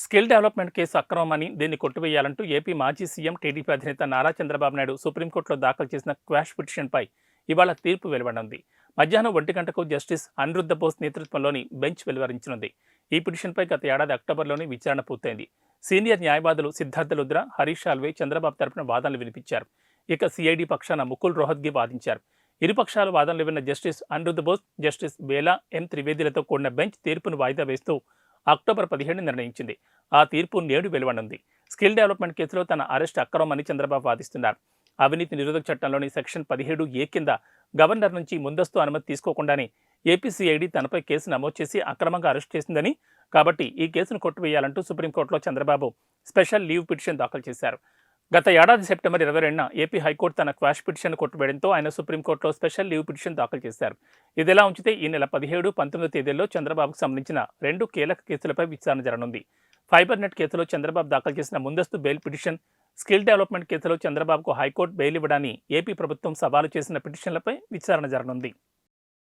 Skill development case అక్రమమని దీన్ని కొట్టివేయాలంటూ AP మాజీ CM TDP అధినేత నారా చంద్రబాబు నాయుడు సుప్రీంకోర్టులో దాఖలు చేసిన క్వాష్ పిటిషన్పై ఇవాళ తీర్పు వెలువడనుంది. మధ్యాహ్నం 1 గంటకు జస్టిస్ అనిరుద్ధ బోస్ నేతృత్వంలోని బెంచ్ వెలువరించనుంది. ఈ పిటిషన్పై గత ఏడాది అక్టోబర్లోనే విచారణ పూర్తయింది. సీనియర్ న్యాయవాదులు సిద్ధార్థ లుద్రా, హరీష్ సాల్వే చంద్రబాబు తరపున వాదనలు వినిపించారు. ఇక సిఐడి పక్షాన ముకుల్ రోహత్గి వాదించారు. ఇరుపక్షాల వాదనలు విన్న జస్టిస్ అనిరుద్ధ బోస్, జస్టిస్ బేలా ఎం త్రివేదిలతో కూడిన బెంచ్ తీర్పును వాయిదా వేస్తూ అక్టోబర్ 17 నిర్ణయించింది. ఆ తీర్పు నేడు వెలువడనుంది. స్కిల్ డెవలప్మెంట్ కేసులో తన అరెస్ట్ అక్రమమని చంద్రబాబు వాదిస్తున్నారు. అవినీతి నిరోధక చట్టంలోని సెక్షన్ 17A కింద గవర్నర్ నుంచి ముందస్తు అనుమతి తీసుకోకుండానే ఏపీసీఐడి తనపై కేసు నమోదు చేసి అక్రమంగా అరెస్ట్ చేసిందని, కాబట్టి ఈ కేసును కొట్టివేయాలంటూ సుప్రీంకోర్టులో చంద్రబాబు స్పెషల్ లీవ్ పిటిషన్ దాఖలు చేశారు. గత ఏడాది సెప్టెంబర్ 22న ఏపీ హైకోర్టు తన క్వాష్ పిటిషన్ కొట్టివేయడంతో ఆయన సుప్రీంకోర్టులో స్పెషల్ లీవ్ పిటిషన్ దాఖలు చేశారు. ఇదిలా ఉంచితే ఈ నెల 17, 19 తేదీల్లో చంద్రబాబుకు సంబంధించిన 2 కీలక కేసులపై విచారణ జరగనుంది. ఫైబర్ నెట్ కేసులో చంద్రబాబు దాఖలు చేసిన ముందస్తు బెయిల్ పిటిషన్, స్కిల్ డెవలప్మెంట్ కేసులో చంద్రబాబుకు హైకోర్టు బెయిల్ ఇవ్వడాన్ని ఏపీ ప్రభుత్వం సవాలు చేసిన పిటిషన్లపై విచారణ జరగనుంది.